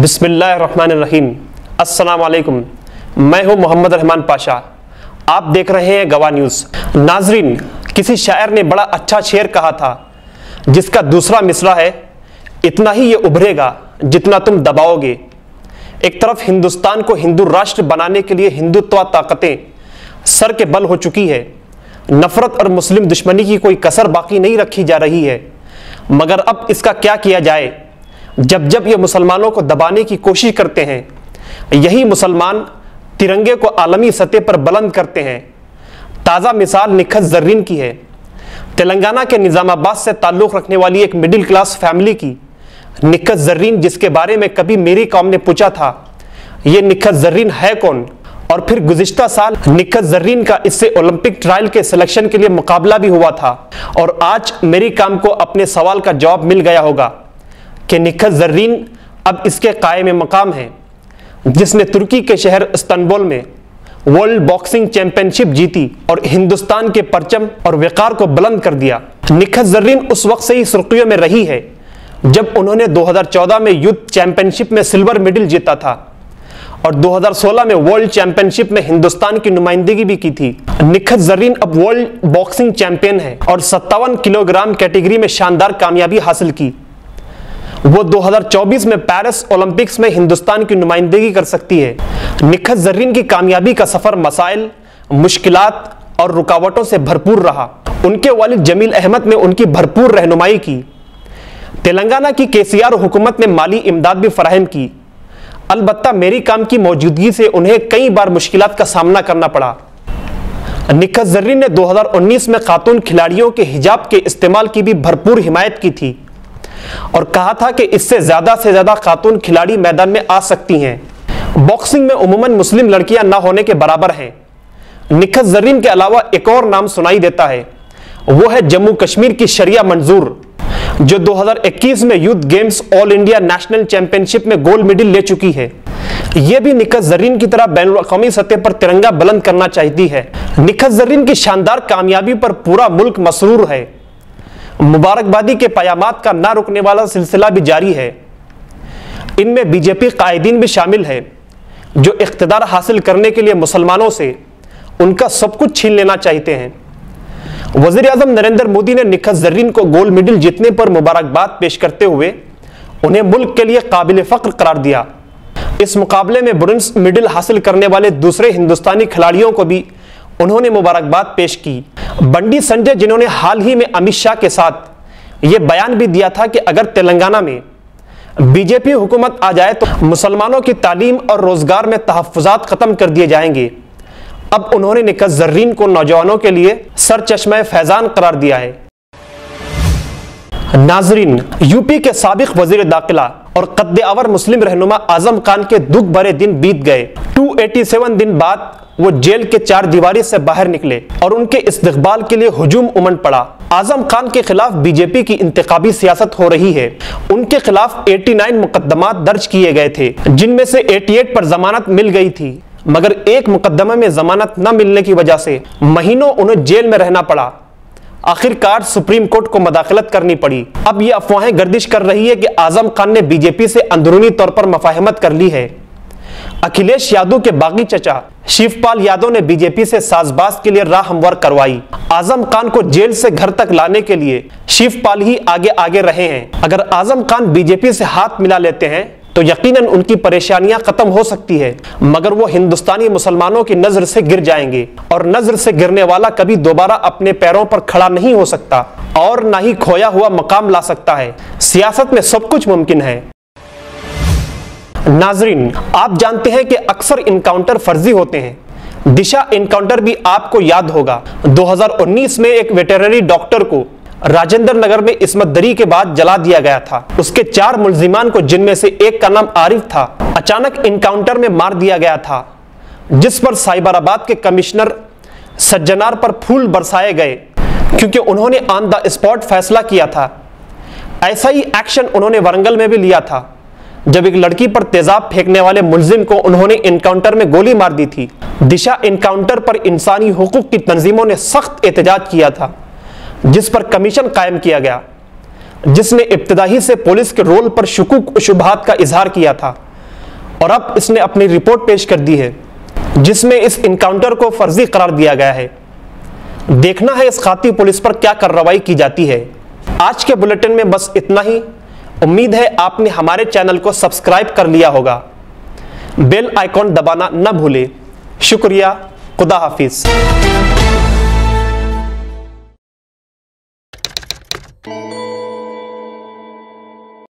बिस्मिल्लाहिर्रहमानिर्रहीम। अस्सलाम वालेकुम। मैं हूं मोहम्मद रहमान पाशा। आप देख रहे हैं गवाह न्यूज़। नाजरीन, किसी शायर ने बड़ा अच्छा शेर कहा था जिसका दूसरा मिसरा है, इतना ही ये उभरेगा जितना तुम दबाओगे। एक तरफ हिंदुस्तान को हिंदू राष्ट्र बनाने के लिए हिंदुत्व ताकतें सर के बल हो चुकी है। नफरत और मुस्लिम दुश्मनी की कोई कसर बाकी नहीं रखी जा रही है। मगर अब इसका क्या किया जाए जब जब ये मुसलमानों को दबाने की कोशिश करते हैं। यही मुसलमान तिरंगे को आलमी सतह पर बुलंद करते हैं। ताज़ा मिसाल निखत जर्रीन की है। तेलंगाना के निज़ामाबाद से ताल्लुक़ रखने वाली एक मिडिल क्लास फैमिली की निखत जर्रीन, जिसके बारे में कभी मेरी कौम ने पूछा था ये निखत जर्रीन है कौन। और फिर गुज़िश्ता साल निखत जर्रीन का इससे ओलंपिक ट्रायल के सिलेक्शन के लिए मुकाबला भी हुआ था। और आज मेरी कौम को अपने सवाल का जवाब मिल गया होगा कि निखत जर्रीन अब इसके कायम मकाम है जिसने तुर्की के शहर इस्तांबुल में वर्ल्ड बॉक्सिंग चैंपियनशिप जीती और हिंदुस्तान के परचम और वक़ार को बुलंद कर दिया। निखत जर्रीन उस वक्त से ही सुर्खियों में रही है जब उन्होंने 2014 में यूथ चैंपियनशिप में सिल्वर मेडल जीता था और 2016 में वर्ल्ड चैंपियनशिप में हिंदुस्तान की नुमाइंदगी भी की थी। निखत जर्रीन अब वर्ल्ड बॉक्सिंग चैंपियन है और 57 किलोग्राम कैटेगरी में शानदार कामयाबी हासिल की। वो 2024 में पेरिस ओलंपिक्स में हिंदुस्तान की नुमाइंदगी कर सकती है। निखत जर्रीन की कामयाबी का सफर मसाइल, मुश्किलात और रुकावटों से भरपूर रहा। उनके वालिद जमील अहमद ने उनकी भरपूर रहनुमाई की। तेलंगाना की केसीआर हुकूमत ने माली इमदाद भी फराहम की। अलबत्ता मेरी कौम की मौजूदगी से उन्हें कई बार मुश्किलात का सामना करना पड़ा। निखत जर्रीन ने 2019 में खातून खिलाड़ियों के हिजाब के इस्तेमाल की भी भरपूर हिमायत की थी और कहा था कि इससे ज्यादा से ज्यादा खातून खिलाड़ी मैदान में आ सकती हैं। बॉक्सिंग में उमूमन मुस्लिम लड़कियां ना होने के बराबर हैं। निखत जर्रीन के अलावा एक और नाम सुनाई देता है, वो है जम्मू कश्मीर की शरिया मंजूर, जो 2021 में youth games all India national championship में गोल्ड मेडल ले चुकी है। यह भी निखत जर्रीन की तरह बैनुल-अक़वामी सतह पर तिरंगा बुलंद करना चाहती है। निखत जर्रीन की शानदार कामयाबी पर पूरा मुल्क मसरूर है। मुबारकबादी के पयामात का ना रुकने वाला सिलसिला भी जारी है। इनमें बीजेपी कायदीन भी शामिल है जो इख्तिदार हासिल करने के लिए मुसलमानों से उनका सब कुछ छीन लेना चाहते हैं। वज़ीर आज़म नरेंद्र मोदी ने निखत जर्रीन को गोल्ड मेडल जीतने पर मुबारकबाद पेश करते हुए उन्हें मुल्क के लिए काबिल फ़ख्र करार दिया। इस मुकाबले में ब्रोंज मेडल हासिल करने वाले दूसरे हिंदुस्तानी खिलाड़ियों को भी उन्होंने मुबारकबाद पेश की। बंडी संजय, जिन्होंने हाल ही में अमित शाह के साथ यह बयान भी दिया था कि अगर तेलंगाना में बीजेपी हुकूमत आ जाए तो मुसलमानों की तालीम और रोजगार में तहफ़्फ़ुज़ात खत्म कर दिए जाएंगे, अब उन्होंने निखत जर्रीन को नौजवानों के लिए सर चश्मे फैजान करार दिया है। नाजरीन, यूपी के साबिक वजीर दाखिला और कद्दे-आवर मुस्लिम रहनुमा आजम खान के दुख भरे दिन बीत गए। 287 दिन बाद वो जेल के 4 दीवारी से बाहर निकले और उनके इस्तकबाल के लिए हुजूम उमड़ पड़ा। आजम खान के खिलाफ बीजेपी की इंतखाबी सियासत हो रही है। उनके खिलाफ 89 मुकदमात दर्ज किए गए थे, जिनमें से 88 पर जमानत मिल गई थी, मगर एक मुकदमे में जमानत न मिलने की वजह से महीनों उन्हें जेल में रहना पड़ा। आखिरकार सुप्रीम कोर्ट को मदाखलत करनी पड़ी। अब ये अफवाहें गर्दिश कर रही है कि आजम खान ने बीजेपी से अंदरूनी तौर पर मुफाहमत कर ली है। अखिलेश यादव के बागी चचा शिवपाल यादव ने बीजेपी से साजबाज के लिए राह हमवार करवाई। आजम खान को जेल से घर तक लाने के लिए शिवपाल ही आगे आगे रहे हैं। अगर आजम खान बीजेपी से हाथ मिला लेते हैं तो यकीनन उनकी परेशानियां खत्म हो सकती है, मगर वो हिंदुस्तानी मुसलमानों की नजर से गिर जाएंगे और नजर से गिरने वाला कभी दोबारा अपने पैरों पर खड़ा नहीं हो सकता और ना ही खोया हुआ मकाम ला सकता है। सियासत में सब कुछ मुमकिन है। नाजरीन, आप जानते हैं कि अक्सर इनकाउंटर फर्जी होते हैं। दिशा इनकाउंटर भी आपको याद होगा। 2019 में एक वेटरनरी डॉक्टर को राजेंद्र नगर में इस्मत दरी के बाद जला दिया गया था। उसके 4 मुल्जिमान को, जिनमें से एक का नाम आरिफ था, अचानक इनकाउंटर में मार दिया गया था, जिस पर साइबराबाद के कमिश्नर सज्जनार पर फूल बरसाए गए क्योंकि उन्होंने ऑन द स्पॉट फैसला किया था। ऐसा ही एक्शन उन्होंने वरंगल में भी लिया था जब एक लड़की पर तेजाब फेंकने वाले मुल्जिम को उन्होंने इनकाउंटर में गोली मार दी थी। दिशा इनकाउंटर पर इंसानी हुकूक की तंजीमों ने सख्त एहतजाज किया था, जिस पर कमीशन कायम किया गया, जिसने इब्तिदाई से पुलिस के रोल पर शुकूक शुबहात का इजहार किया था। और अब इसने अपनी रिपोर्ट पेश कर दी है जिसमें इस इनकाउंटर को फर्जी करार दिया गया है। देखना है इस खाती पुलिस पर क्या कार्रवाई की जाती है। आज के बुलेटिन में बस इतना ही। उम्मीद है आपने हमारे चैनल को सब्सक्राइब कर लिया होगा। बेल आइकॉन दबाना न भूले। शुक्रिया। खुदा हाफिज।